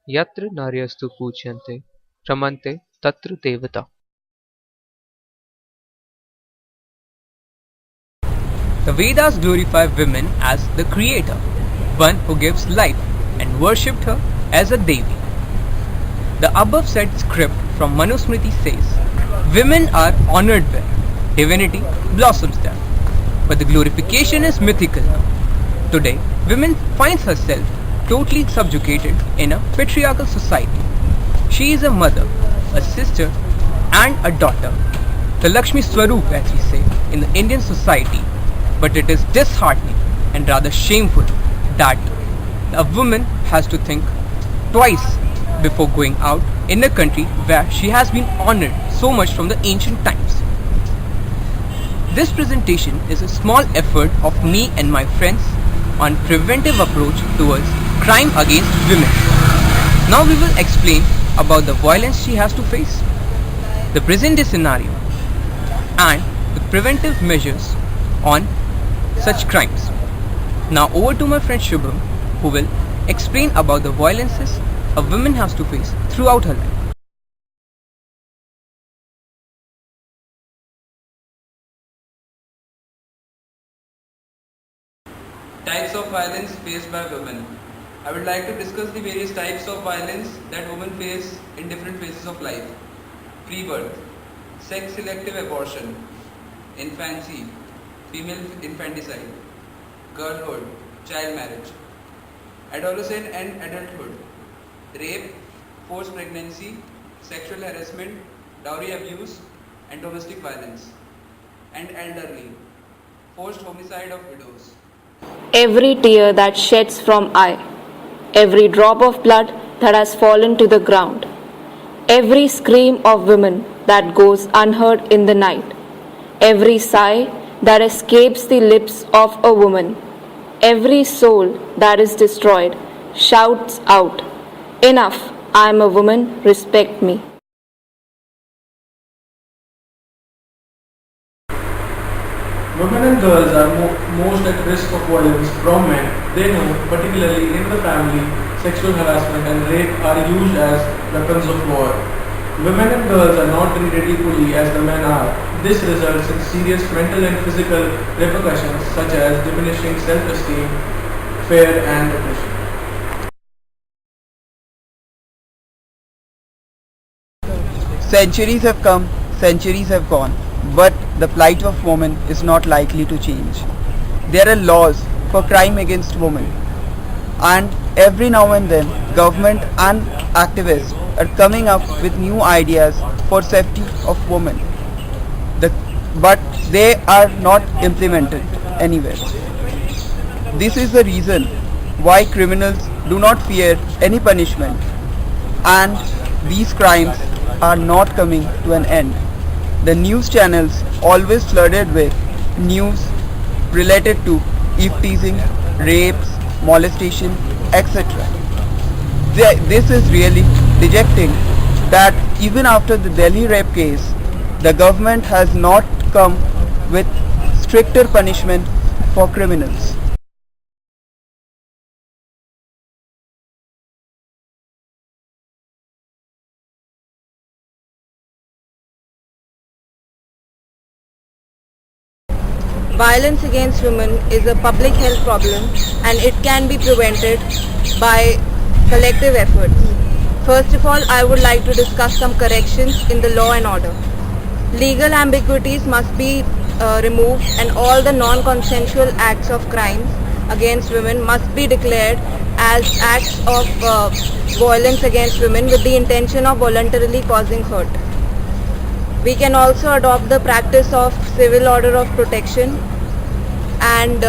यत्र नार्यस्तु पूज्यन्ते रमन्ते तत्र देवता. The Vedas glorify women as the creator, one who gives life, and worshipped her as a Devi. The above said script from Manusmriti says, women are honored where divinity blossoms there. But the glorification is mythical now. Today, women finds herself totally subjugated in a patriarchal society. She is a mother, a sister, and a daughter. The Lakshmi Swaroop, as we say, in the Indian society. But it is disheartening and rather shameful that a woman has to think twice before going out in a country where she has been honored so much from the ancient times. This presentation is a small effort of me and my friends on preventive approach towards crime against women. Now we will explain about the violence she has to face, the present day scenario, and the preventive measures on such crimes. Now over to my friend Shubham, who will explain about the violences a woman has to face throughout her life. Types of violence faced by women. I would like to discuss the various types of violence that women face in different phases of life. Pre-birth, sex-selective abortion, infancy, female infanticide, girlhood, child marriage, adolescent and adulthood, rape, forced pregnancy, sexual harassment, dowry abuse and domestic violence, and elderly, forced homicide of widows. Every tear that sheds from eye, every drop of blood that has fallen to the ground, every scream of women that goes unheard in the night, every sigh that escapes the lips of a woman, every soul that is destroyed shouts out, "Enough, I am a woman, respect me." Women and girls are most at risk of violence from men. They know, particularly in the family, sexual harassment and rape are used as weapons of war. Women and girls are not treated equally as the men are. This results in serious mental and physical repercussions such as diminishing self-esteem, fear and depression. Centuries have come, centuries have gone, but the plight of women is not likely to change. There are laws for crime against women, and every now and then government and activists are coming up with new ideas for safety of women. But they are not implemented anywhere. This is the reason why criminals do not fear any punishment, and these crimes are not coming to an end. The news channels always flooded with news related to eve-teasing, rapes, molestation, etc. This is really dejecting that even after the Delhi rape case, the government has not come with stricter punishment for criminals. Violence against women is a public health problem and it can be prevented by collective efforts. First of all, I would like to discuss some corrections in the law and order. Legal ambiguities must be removed and all the non-consensual acts of crimes against women must be declared as acts of violence against women with the intention of voluntarily causing hurt. We can also adopt the practice of civil order of protection, and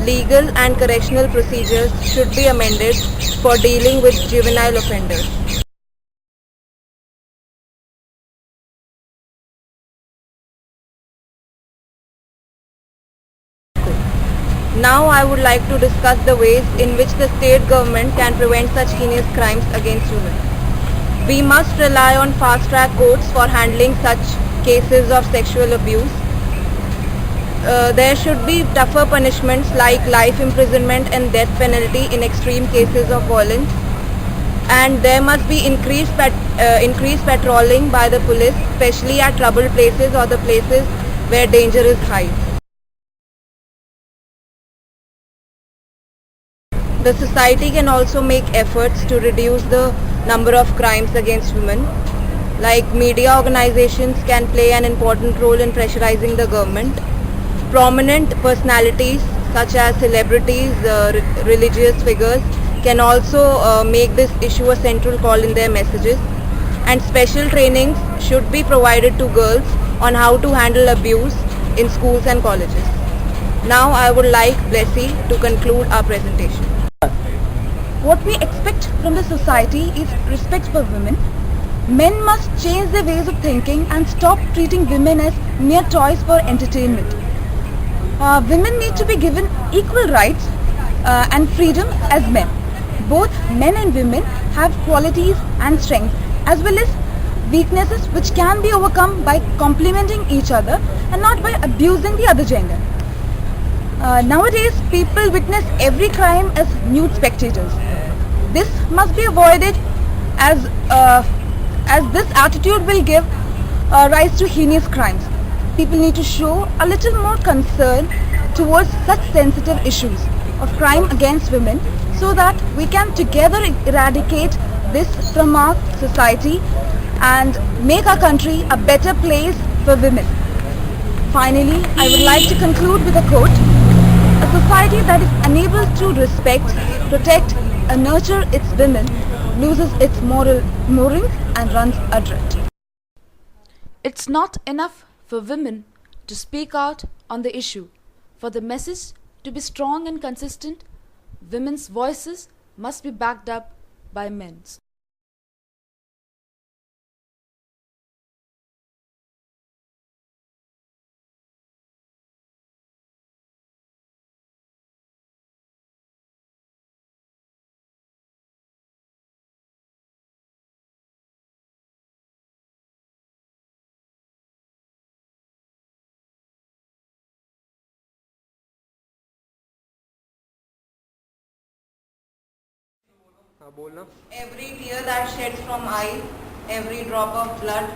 legal and correctional procedures should be amended for dealing with juvenile offenders. Now I would like to discuss the ways in which the state government can prevent such heinous crimes against women. We must rely on fast-track courts for handling such cases of sexual abuse. There should be tougher punishments like life imprisonment and death penalty in extreme cases of violence. and there must be increased patrolling by the police, especially at troubled places or the places where danger is high. The society can also make efforts to reduce the number of crimes against women. Like media organizations can play an important role in pressurizing the government. Prominent personalities such as celebrities, religious figures can also make this issue a central call in their messages. And special trainings should be provided to girls on how to handle abuse in schools and colleges. Now I would like Blessy to conclude our presentation. What we expect from the society is respect for women. Men must change their ways of thinking and stop treating women as mere toys for entertainment. Women need to be given equal rights and freedom as men. Both men and women have qualities and strengths as well as weaknesses which can be overcome by complementing each other and not by abusing the other gender. Nowadays, people witness every crime as nude spectators. This must be avoided as this attitude will give rise to heinous crimes. People need to show a little more concern towards such sensitive issues of crime against women so that we can together eradicate this from our society and make our country a better place for women. Finally, I would like to conclude with a quote. A society that is unable to respect, protect and nurture its women loses its moorings and runs adrift. It's not enough for women to speak out on the issue. For the message to be strong and consistent, women's voices must be backed up by men's. Every tear that sheds from eye, every drop of blood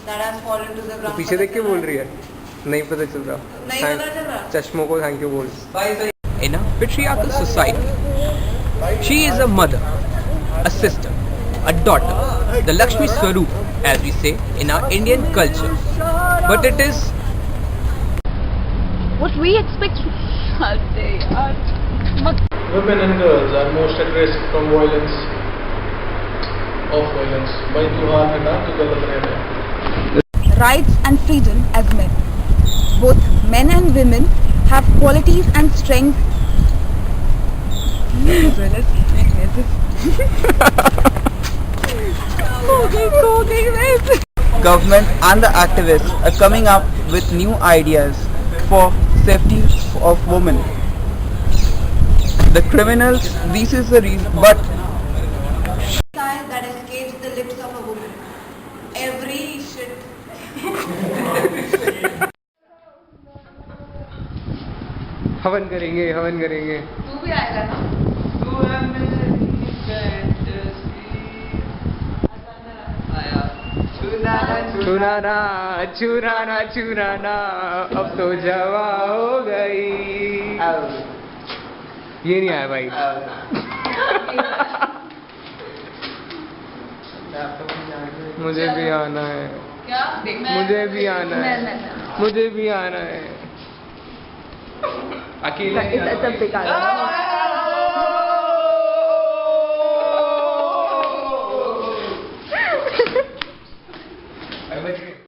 that has fallen to the ground. पीछे देख के बोल रही है नहीं पता चल रहा नहीं पता चल रहा चश्मों को थैंक यू बोल In a patriarchal society, she is a mother, a sister, a daughter, the Lakshmi Swaroop, as we say in our Indian culture. But it is What we expect Women and girls are most at risk from violence. भाई त्योहार है ना तो गलत रहना. Rights and freedom as men. Both men and women have qualities and strengths. Government and the activists are coming up with new ideas for safety of women. The criminals, this is the reason, but that escapes the lips of a woman. Every shit. हवन करेंगे तू भी आएगा ना? चुराना अब तो जवा हो गई. ये नहीं आया भाई. मुझे भी आना है. क्या? मुझे भी आना है. मुझे भी आना है. अकेले